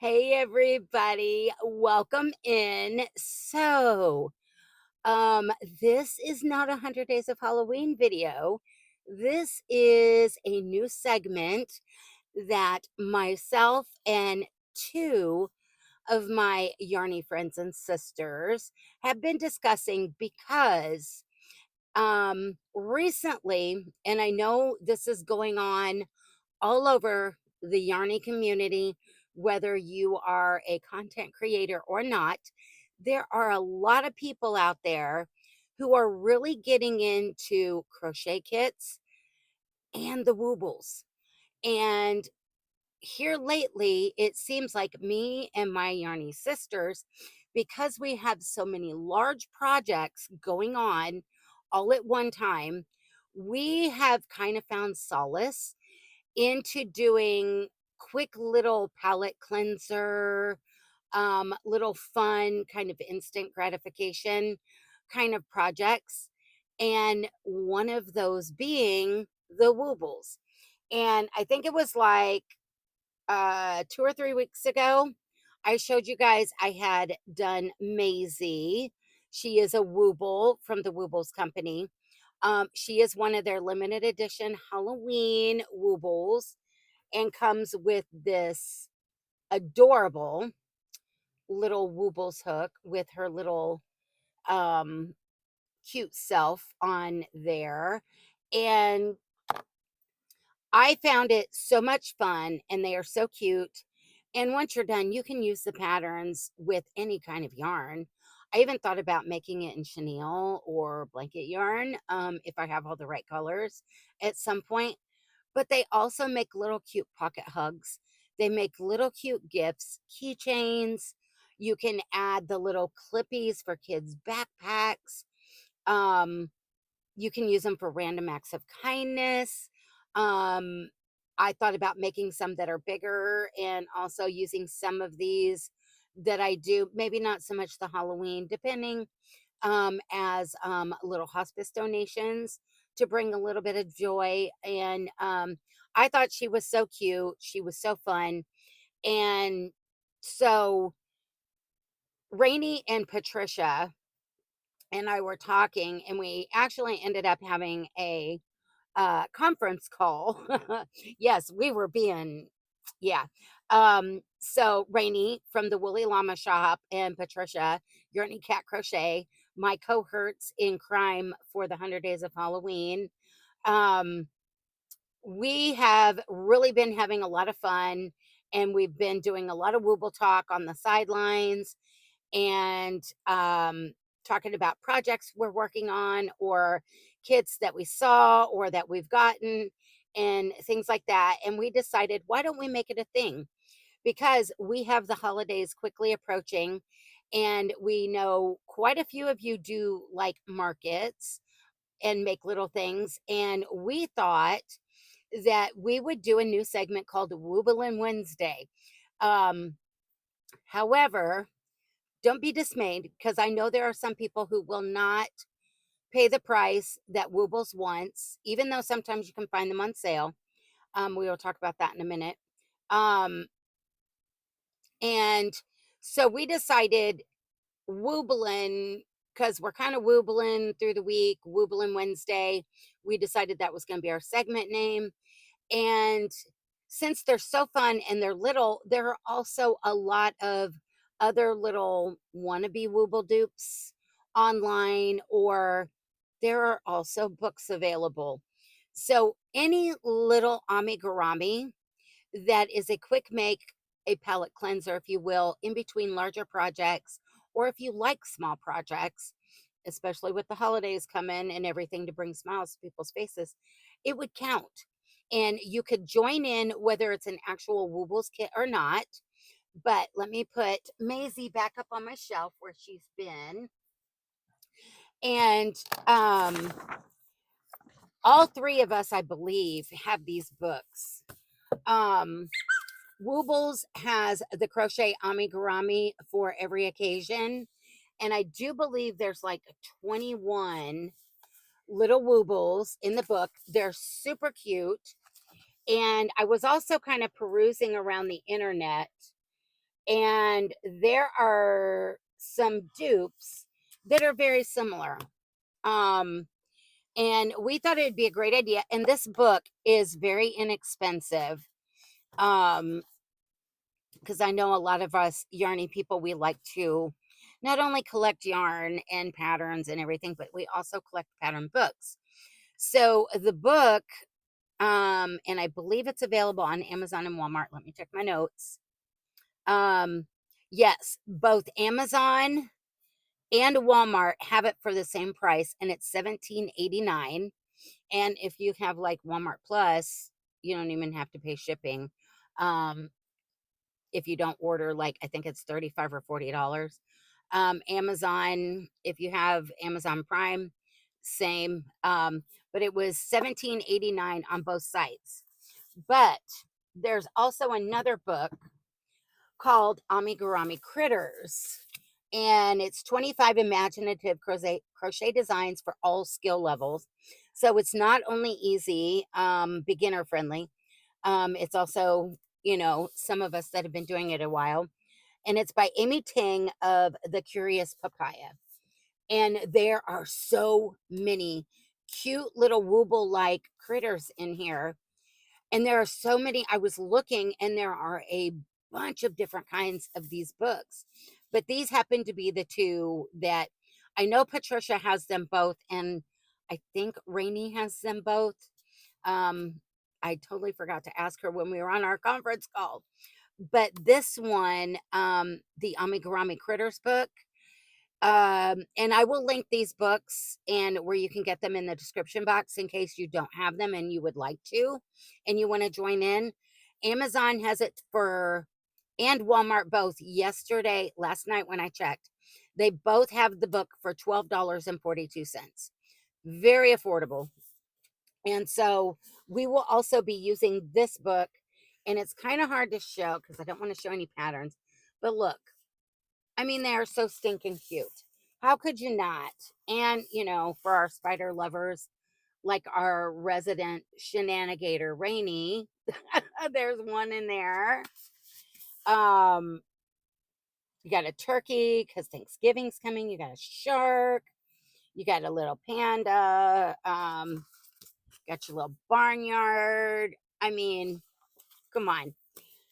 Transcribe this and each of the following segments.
Hey everybody, welcome in. This is not a 100 Days of Halloween video. This is a new segment that myself and two of my yarny friends and sisters have been discussing because recently, and I know this is going on all over the Yarny community, whether you are a content creator or not, there are a lot of people out there who are really getting into crochet kits and the woobles. And here lately, it seems like me and my Yarny sisters, because we have so many large projects going on all at one time, we have kind of found solace into doing quick little palette cleanser, little fun kind of instant gratification kind of projects. And one of those being the Woobles. And I think it was like 2 or 3 weeks ago, I showed you guys I had done Maisey. She is a Wooble from the Woobles company. She is one of their limited edition Halloween Woobles and comes with this adorable little Woobles hook with her little um cute self on there. And I found it so much fun and they are so cute. And once you're done, you can use the patterns with any kind of yarn. I even thought about making it in chenille or blanket yarn if I have all the right colors at some point. But they also make little cute pocket hugs. They make little cute gifts, keychains. You can add the little clippies for kids' backpacks. Um, you can use them for random acts of kindness. Um, I thought about making some that are bigger and also using some of these that I do, maybe not so much the Halloween, depending as little hospice donations to bring a little bit of joy. And I thought she was so cute. She was so fun. And so Rainey and Patricia and I were talking, and we actually ended up having a conference call. Yes, we were being, yeah. So Rainey from the Woolly Llama Shop and Patricia, Yearny Cat Crochet, my cohorts in crime for the 100 Days of Halloween. Um, we have really been having a lot of fun, and we've been doing a lot of Wooble talk on the sidelines and talking about projects we're working on or kits that we saw or that we've gotten and things like that. And we decided, why don't we make it a thing? Because we have the holidays quickly approaching, and we know quite a few of you do like markets and make little things. And we thought that we would do a new segment called Wooblin Wednesday. Um, However, don't be dismayed because I know there are some people who will not pay the price that Woobles wants, even though sometimes you can find them on sale. We will talk about that in a minute. Um, and so we decided Wooblin, because we're kind of woobling through the week, Wooblin Wednesday. We decided that was going to be our segment name. And since they're so fun and they're little, there are also a lot of other little wannabe Wooble dupes online, or there are also books available. So any little amigurumi that is a quick make, a palette cleanser, if you will, in between larger projects, or if you like small projects, especially with the holidays coming and everything to bring smiles to people's faces, it would count. And you could join in whether it's an actual Woobles kit or not. But let me put Maisy back up on my shelf where she's been. And all three of us, I believe, have these books. Um, Woobles has the crochet amigurumi for every occasion. And I do believe there's like 21 little Woobles in the book. They're super cute. And I was also kind of perusing around the internet And there are some dupes that are very similar. Um, and we thought it'd be a great idea. And this book is very inexpensive. Um, because I know a lot of us yarny people, we like to not only collect yarn and patterns and everything, but we also collect pattern books. So the book, and I believe it's available on Amazon and Walmart. Let me check my notes. Um, yes, both Amazon and Walmart have it for the same price, and it's $17.89. And if you have like Walmart Plus, you don't even have to pay shipping. Um, if you don't order, like, I think it's 35 or $40. Amazon, if you have Amazon Prime, same. But it was $17.89 on both sites. But there's also another book called Amigurumi Critters. And it's 25 imaginative crochet designs for all skill levels. So it's not only easy, beginner friendly. It's also, some of us that have been doing it a while. And it's by Amy Ting of The Curious Papaya. And there are so many cute little wooble like critters in here. And there are so many. I was looking, and there are a bunch of different kinds of these books. But these happen to be the two that I know Patricia has them both. And I think Rainey has them both. Um, I totally forgot to ask her when we were on our conference call. But this one, the Amigurumi Critters book, and I will link these books and where you can get them in the description box in case you don't have them and you would like to and you want to join in. Amazon has it for, and Walmart both last night when I checked. They both have the book for $12.42. Very affordable. And so we will also be using this book, and it's kind of hard to show because I don't want to show any patterns. But look, I mean, they are so stinking cute. How could you not? And, for our spider lovers, like our resident shenanigator, Rainy, there's one in there. You got a turkey because Thanksgiving's coming. You got a shark. You got a little panda. Got your little barnyard. I mean, come on.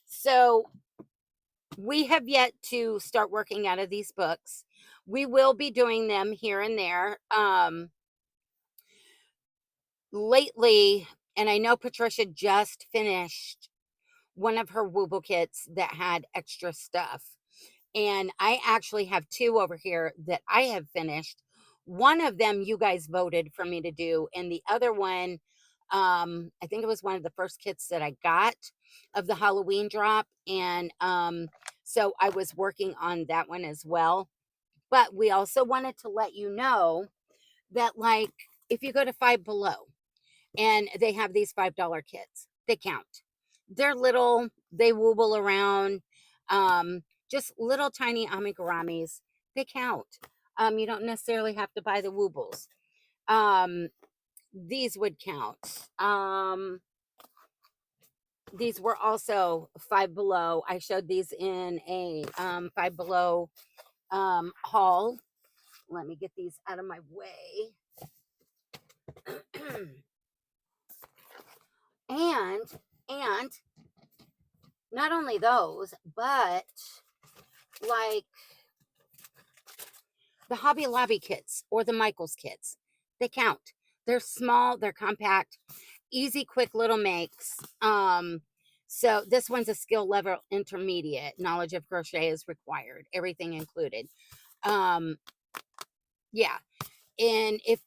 So we have yet to start working out of these books. We will be doing them here and there. Lately, and I know Patricia just finished one of her Wooble kits that had extra stuff. And I actually have two over here that I have finished. One of them you guys voted for me to do, and the other one, I think it was one of the first kits that I got of the Halloween drop. And so I was working on that one as well. But we also wanted to let you know that, like, if you go to Five Below and they have these $5 kits, they count. They're little, they wobble around, just little tiny amiguramis. They count. You don't necessarily have to buy the woobles. These would count. These were also Five Below. I showed these in a Five Below haul. Let me get these out of my way. and and not only those, but like the Hobby Lobby kits or the Michaels kits, they count. They're small, they're compact, easy, quick little makes. So this one's a skill level intermediate. Knowledge of crochet is required, everything included. Um, yeah. And if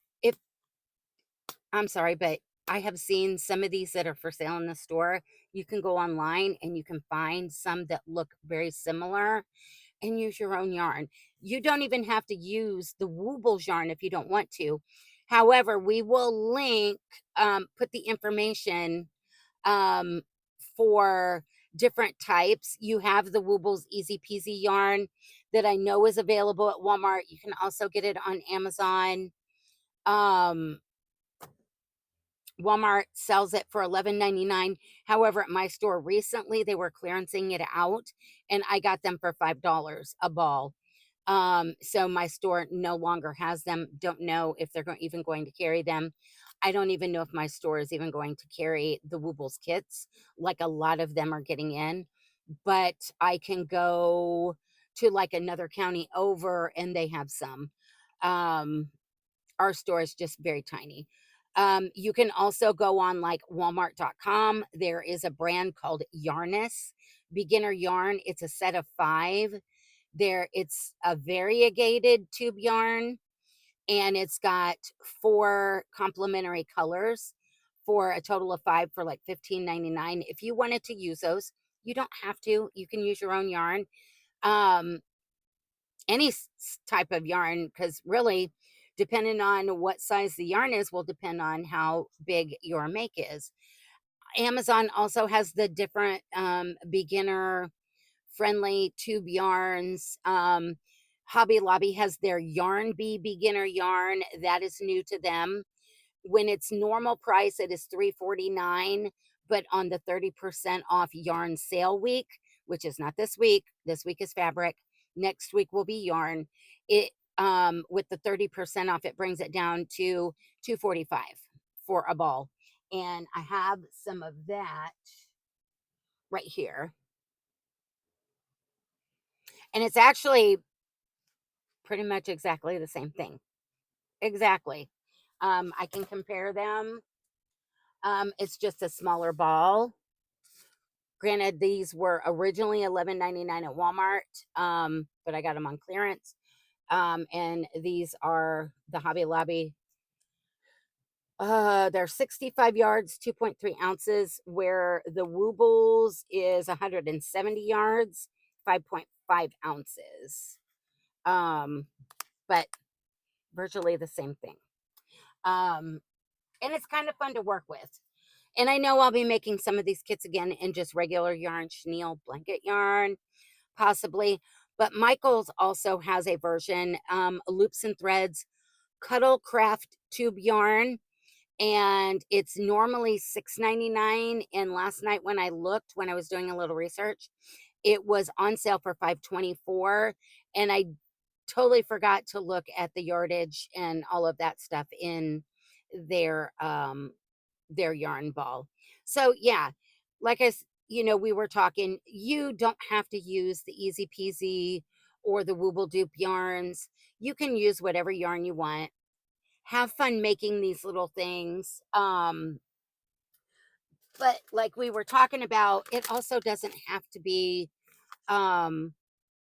I'm sorry, but I have seen some of these that are for sale in the store. You can go online and you can find some that look very similar and use your own yarn. You don't even have to use the Woobles yarn if you don't want to. However, we will link, put the information um, for different types. You have the Woobles Easy Peasy yarn that I know is available at Walmart. You can also get it on Amazon. Um, Walmart sells it for $11.99. However, at my store recently, they were clearancing it out, and I got them for $5 a ball. So my store no longer has them. Don't know if they're even going to carry them. I don't even know if my store is even going to carry the Woobles kits, like a lot of them are getting in. But I can go to like another county over, and they have some. Um, our store is just very tiny. You can also go on like walmart.com. There is a brand called Yarness beginner yarn. It's a set of 5. It's a variegated tube yarn, and it's got 4 complementary colors for a total of 5 for like $15.99. If you wanted to use those, you don't have to. You can use your own yarn. Um, any type of yarn, because really, depending on what size the yarn is, will depend on how big your make is. Amazon also has the different beginner friendly tube yarns. Hobby Lobby has their Yarn Bee beginner yarn. That is new to them. When it's normal price, it is $3.49, but on the 30% off yarn sale week, which is not this week is fabric, next week will be yarn. It with the 30% off, it brings it down to $2.45 for a ball. And I have some of that right here. And it's actually pretty much exactly the same thing. Exactly. I can compare them. It's just a smaller ball. Granted, these were originally $11.99 at Walmart, but I got them on clearance. And these are the Hobby Lobby. They're 65 yards, 2.3 ounces, where the Woobles is 170 yards, 5.5 ounces. But virtually the same thing. And it's kind of fun to work with. And I know I'll be making some of these kits again in just regular yarn, chenille blanket yarn, possibly. But Michael's also has a version, Loops and Threads Cuddle Craft Tube Yarn. And it's normally $6.99. And last night when I looked, when I was doing a little research, it was on sale for $5.24. And I totally forgot to look at the yardage and all of that stuff in their yarn ball. So yeah, like we were talking, you don't have to use the Easy Peasy or the Wooble Dupe yarns. You can use whatever yarn you want. Have fun making these little things. But like we were talking about, it also doesn't have to be the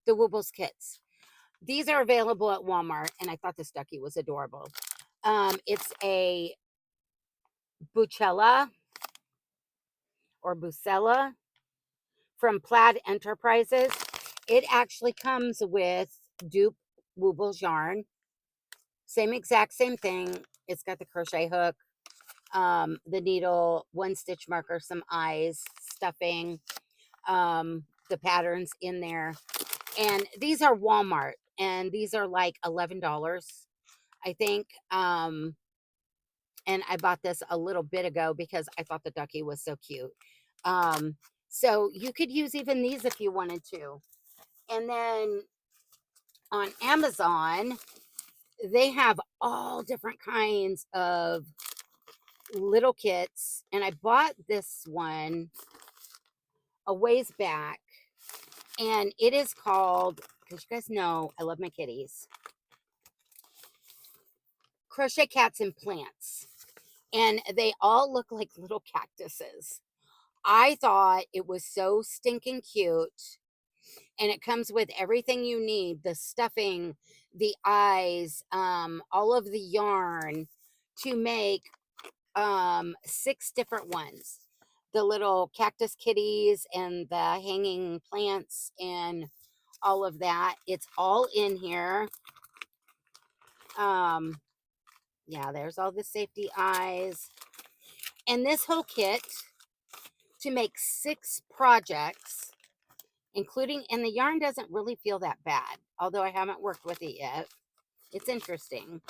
Woobles kits. These are available at Walmart, and I thought this ducky was adorable. It's a Bucella or Bucella from Plaid Enterprises. It actually comes with dupe Woobles yarn. Same thing. It's got the crochet hook, the needle, 1 stitch marker, some eyes, stuffing, the patterns in there. And these are Walmart, and these are like $11, I think. And I bought this a little bit ago because I thought the ducky was so cute. So you could use even these if you wanted to. And then on Amazon, they have all different kinds of little kits. And I bought this one a ways back. And it is called, because you guys know I love my kitties, Crochet Cats and Plants. And they all look like little cactuses. I thought it was so stinking cute. And it comes with everything you need, the stuffing, the eyes, all of the yarn to make 6 different ones. The little cactus kitties and the hanging plants and all of that. It's all in here. Yeah, there's all the safety eyes. And this whole kit to make 6 projects, including, and the yarn doesn't really feel that bad, although I haven't worked with it yet. It's interesting.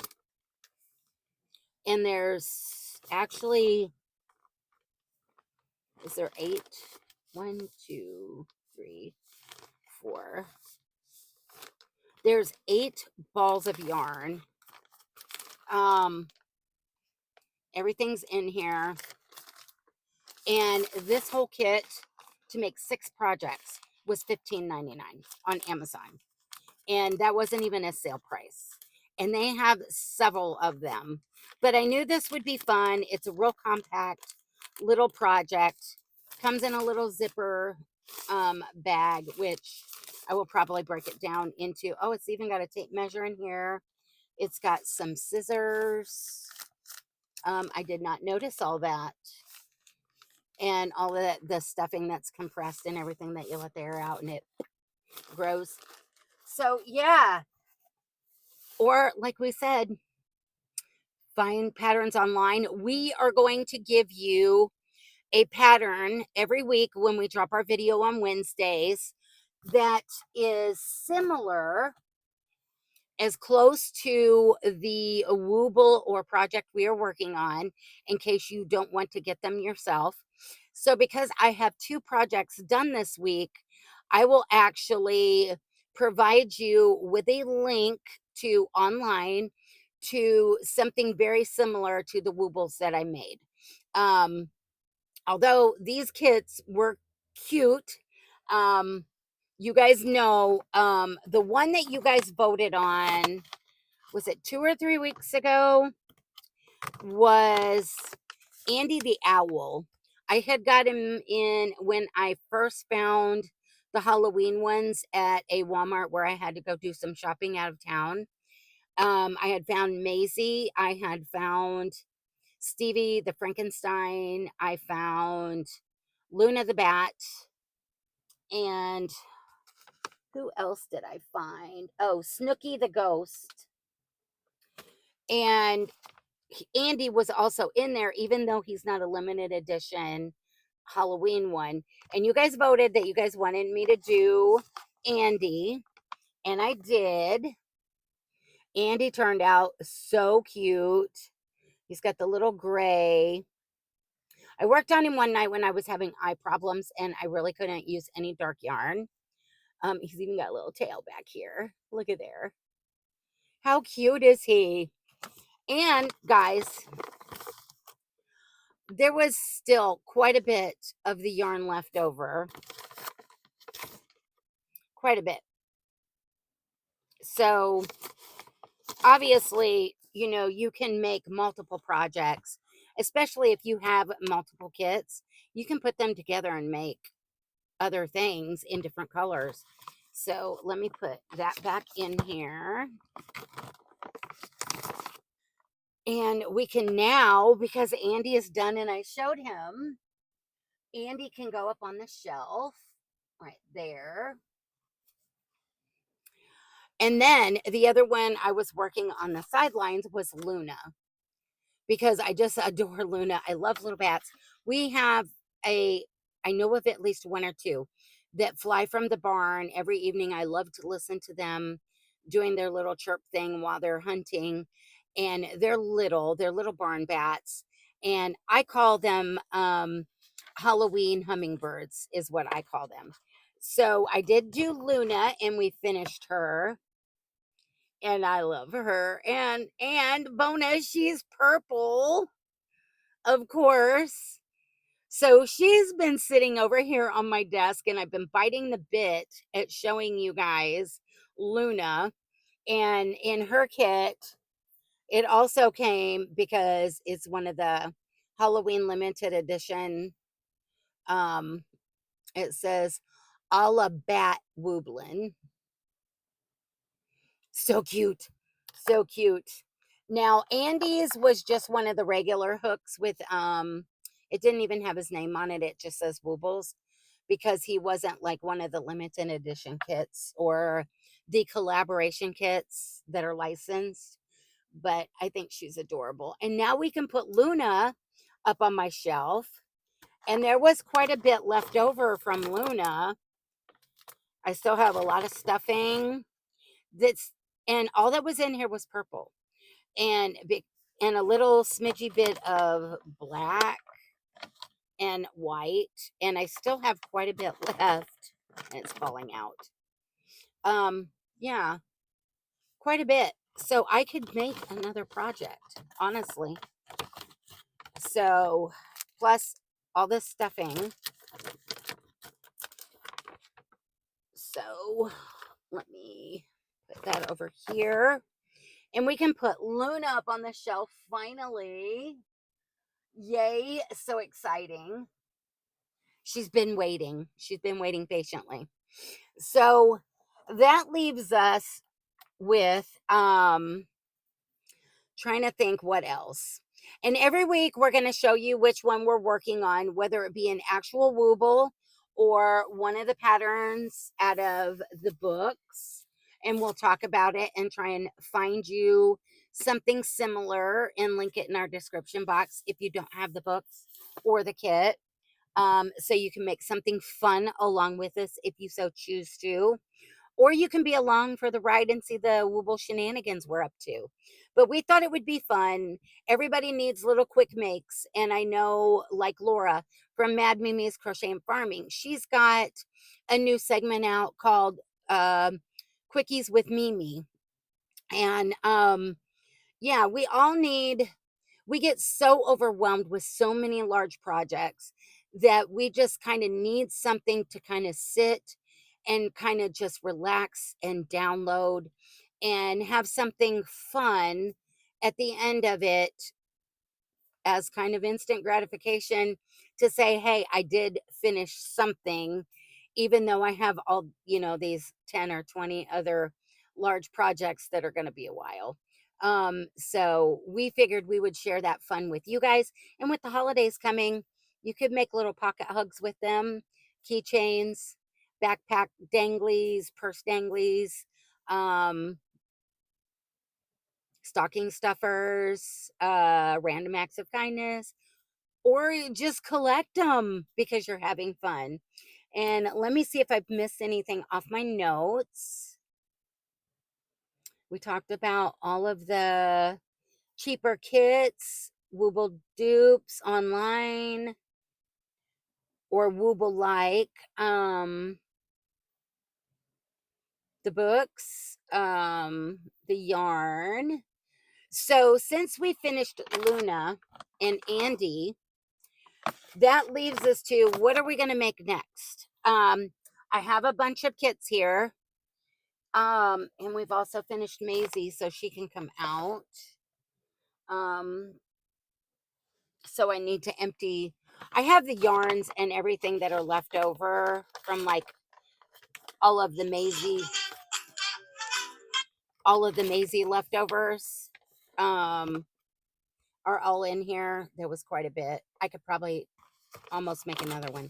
And there's actually, is there 8? 1, 2, 3, 4. There's 8 balls of yarn. Everything's in here. And this whole kit to make 6 projects was $15.99 on Amazon. And that wasn't even a sale price. And they have several of them. But I knew this would be fun. It's a real compact little project. Comes in a little zipper bag, which I will probably break it down into. Oh, it's even got a tape measure in here. It's got some scissors. I did not notice all that. And all of the stuffing that's compressed and everything that you let the air out and it grows. So, yeah. Or, like we said, find patterns online. We are going to give you a pattern every week when we drop our video on Wednesdays that is similar, as close to the Wooble or project we are working on, in case you don't want to get them yourself. So because I have 2 projects done this week, I will actually provide you with a link to online to something very similar to the Woobles that I made. Although these kits were cute, you guys know, the one that you guys voted on, was it 2 or 3 weeks ago, was Andy the Owl. I had got him in when I first found the Halloween ones at a Walmart where I had to go do some shopping out of town. I had found Maisey. I had found Stevie the Frankenstein. I found Luna the Bat. And who else did I find? Oh, Snooky the Ghost. And Andy was also in there, even though he's not a limited edition Halloween one. And you guys voted that you guys wanted me to do Andy. And I did. Andy turned out so cute. He's got the little gray. I worked on him one night when I was having eye problems and I really couldn't use any dark yarn. He's even got a little tail back here. Look at there. How cute is he? And guys, there was still quite a bit of the yarn left over. Quite a bit. So obviously, you know, you can make multiple projects, especially if you have multiple kits. You can put them together and make other things in different colors. So let me put that back in here. And we can now, because Andy is done and I showed him, Andy can go up on the shelf right there. And then the other one I was working on the sidelines was Luna, because I just adore Luna. I love little bats. We have I know of at least 1 or 2 that fly from the barn every evening. I love to listen to them doing their little chirp thing while they're hunting. And they're little barn bats. And I call them Halloween hummingbirds is what I call them. So I did do Luna and we finished her. And I love her. And bonus, she's purple, of course. So she's been sitting over here on my desk and I've been biting the bit at showing you guys Luna. And in her kit, it also came because it's one of the Halloween limited edition. It says a la bat Wooblin. So cute. So cute. Now, Andy's was just one of the regular hooks with, it didn't even have his name on it. It just says Woobles, because he wasn't like one of the limited edition kits or the collaboration kits that are licensed. But I think she's adorable. And now we can put Luna up on my shelf. And there was quite a bit left over from Luna. I still have a lot of stuffing. And all that was in here was purple. And and a little smidgy bit of black and white, and I still have quite a bit left, and it's falling out. Yeah, quite a bit. So I could make another project, honestly. So, plus all this stuffing. So, let me put that over here. And we can put Luna up on the shelf finally. Yay, so exciting. She's been waiting. She's been waiting patiently. So that leaves us with trying to think what else. And every week we're going to show you which one we're working on, whether it be an actual Wooble or one of the patterns out of the books. And we'll talk about it and try and find you something similar and link it in our description box if you don't have the books or the kit. So you can make something fun along with us if you so choose to. Or you can be along for the ride and see the Wooble shenanigans we're up to. But we thought it would be fun. Everybody needs little quick makes. And I know, like Laura from Mad Mimi's Crochet and Farming, she's got a new segment out called Quickies with Mimi. And yeah, we get so overwhelmed with so many large projects that we just kind of need something to kind of sit and kind of just relax and download and have something fun at the end of it as kind of instant gratification to say, hey, I did finish something, even though I have all, these 10 or 20 other large projects that are going to be a while. So we figured we would share that fun with you guys. And with the holidays coming, you could make little pocket hugs with them, keychains, backpack danglies, purse danglies, um, stocking stuffers, random acts of kindness, or you just collect them because you're having fun. And let me see if I've missed anything off my notes. We talked about all of the cheaper kits, Wooble dupes online, or Wooble like, the books, the yarn. So since we finished Luna and Andy, that leaves us to what are we going to make next? I have a bunch of kits here. And we've also finished Maisey, so she can come out. So I need to empty. I have the yarns and everything that are left over from like all of the Maisey leftovers. Are all in here. There was quite a bit. I could probably almost make another one.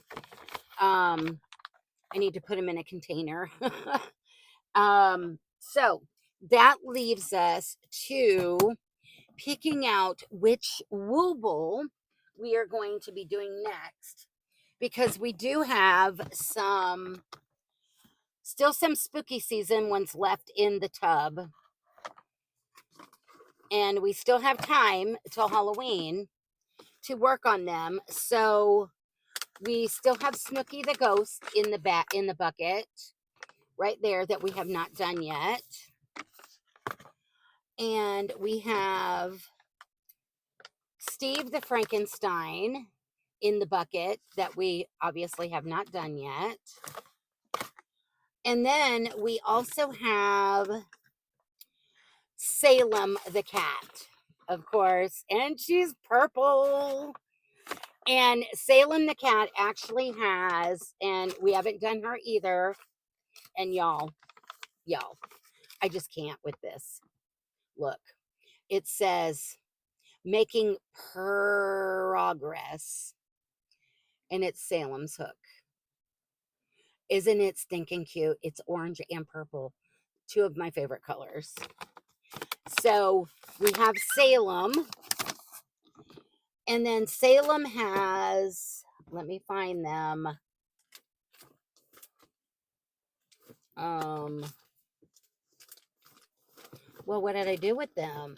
I need to put them in a container. So that leaves us to picking out which Wooble we are going to be doing next, because we do have still some spooky season ones left in the tub, and we still have time till Halloween to work on them. So we still have Snooky the ghost in the bucket right there that we have not done yet. And we have Steve the Frankenstein in the bucket that we obviously have not done yet. And then we also have Salem the cat, of course, and she's purple. And Salem the cat actually has, and we haven't done her either. And y'all, I just can't with this. Look, it says making progress, and it's Salem's hook. Isn't it stinking cute? It's orange and purple, two of my favorite colors. So we have Salem, and then Salem has, let me find them. Well, what did I do with them?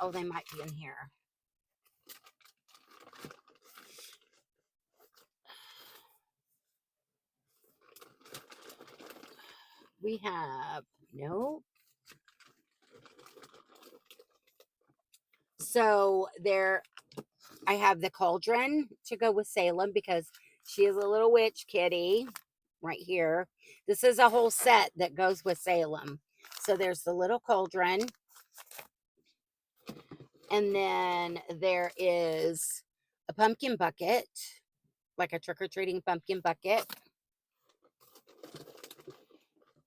Oh, they might be in here. We have, no. So there, I have the cauldron to go with Salem because she is a little witch kitty right here. This is a whole set that goes with Salem. So there's the little cauldron. And then there is a pumpkin bucket, like a trick-or-treating pumpkin bucket.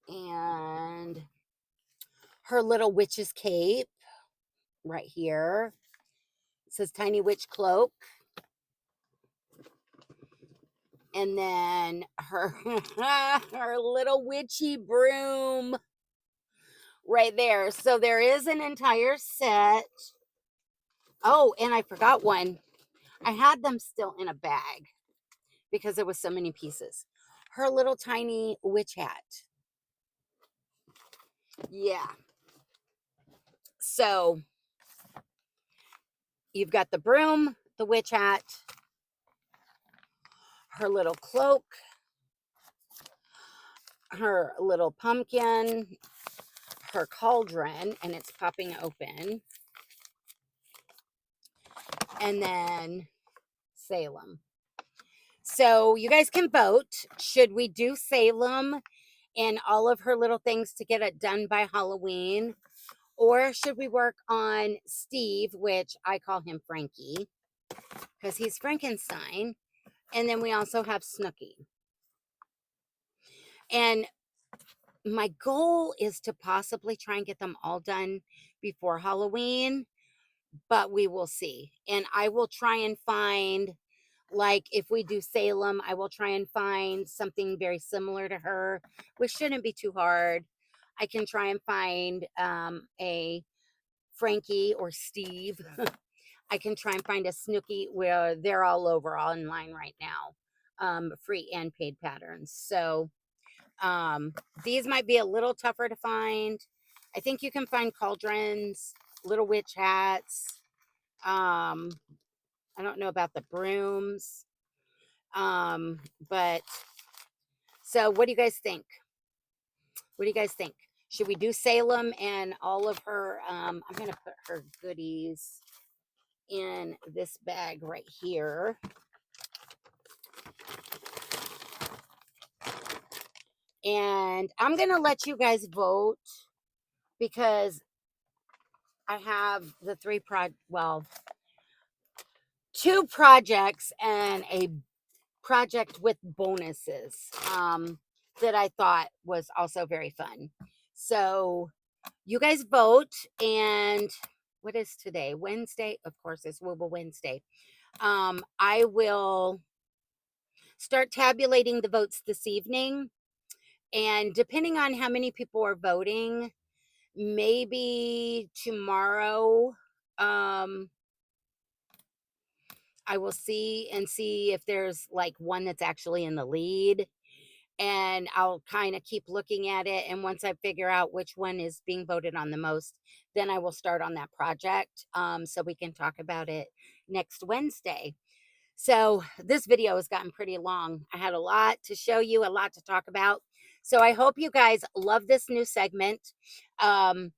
And her little witch's cape right here. It says Tiny Witch Cloak. And then her her little witchy broom right there. So there is an entire set. Oh, and I forgot one. I had them still in a bag because there was so many pieces. Her little tiny witch hat. Yeah. So you've got the broom, the witch hat, her little cloak, her little pumpkin, her cauldron, and it's popping open. And then Salem. So you guys can vote. Should we do Salem and all of her little things to get it done by Halloween? Or should we work on Steve, which I call him Frankie, because he's Frankenstein. And then we also have Snooky. And my goal is to possibly try and get them all done before Halloween, but we will see. And I will try and find, like, if we do Salem, I will try and find something very similar to her, which shouldn't be too hard. I can try and find a Frankie or Steve. I can try and find a Snooky, where they're all over online right now, free and paid patterns. So these might be a little tougher to find. I think you can find cauldrons, little witch hats. I don't know about the brooms. But so what do you guys think? What do you guys think? Should we do Salem and all of her? I'm going to put her goodies in this bag right here. And I'm going to let you guys vote because I have the two projects and a project with bonuses that I thought was also very fun. So you guys vote. And what is today? Wednesday? Of course, it's Wooble Wednesday. I will start tabulating the votes this evening. And depending on how many people are voting, maybe tomorrow, I will see if there's like one that's actually in the lead. And I'll kind of keep looking at it. And once I figure out which one is being voted on the most, then I will start on that project, so we can talk about it next Wednesday. So this video has gotten pretty long. I had a lot to show you, a lot to talk about. So I hope you guys love this new segment. I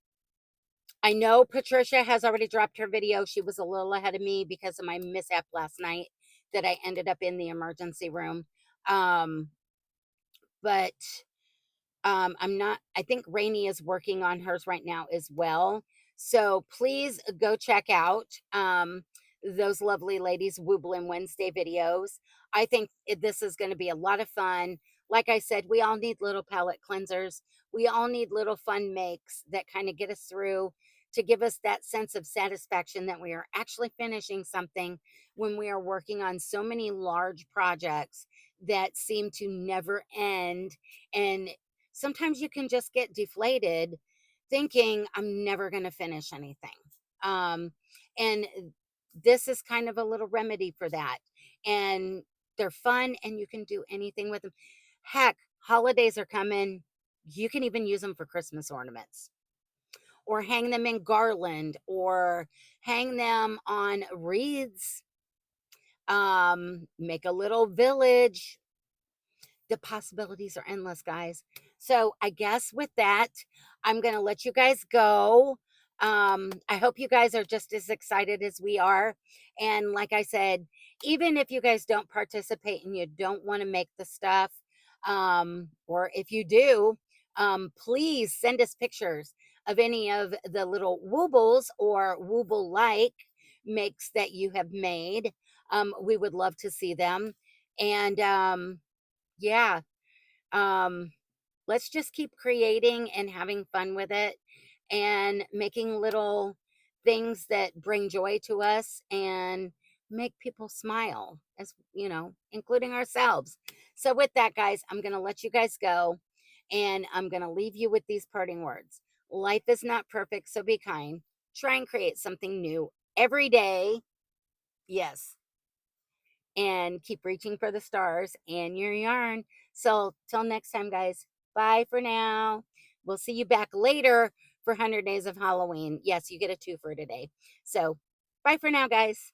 know Patricia has already dropped her video. She was a little ahead of me because of my mishap last night that I ended up in the emergency room. But I think Rainey is working on hers right now as well. So please go check out those lovely ladies' Wooblin Wednesday videos. I think this is going to be a lot of fun. Like I said, we all need little palette cleansers. We all need little fun makes that kind of get us through, to give us that sense of satisfaction that we are actually finishing something when we are working on so many large projects that seem to never end. And sometimes you can just get deflated thinking, I'm never going to finish anything. And this is kind of a little remedy for that. And they're fun and you can do anything with them. Heck, holidays are coming. You can even use them for Christmas ornaments. or hang them in garland, or hang them on wreaths, make a little village. The possibilities are endless, guys. So I guess with that, I'm going to let you guys go. I hope you guys are just as excited as we are. And like I said, even if you guys don't participate and you don't want to make the stuff, or if you do, please send us pictures of any of the little woobles or wooble like makes that you have made. We would love to see them. And yeah, um, let's just keep creating and having fun with it and making little things that bring joy to us and make people smile, as you know, including ourselves. So with that, guys, I'm going to let you guys go, and I'm going to leave you with these parting words. Life is not perfect, so be kind. Try and create something new every day. Yes, and keep reaching for the stars and your yarn. So, till next time, guys, bye for now. We'll see you back later for 100 Days of Halloween. Yes, you get a two for today. So, bye for now, guys.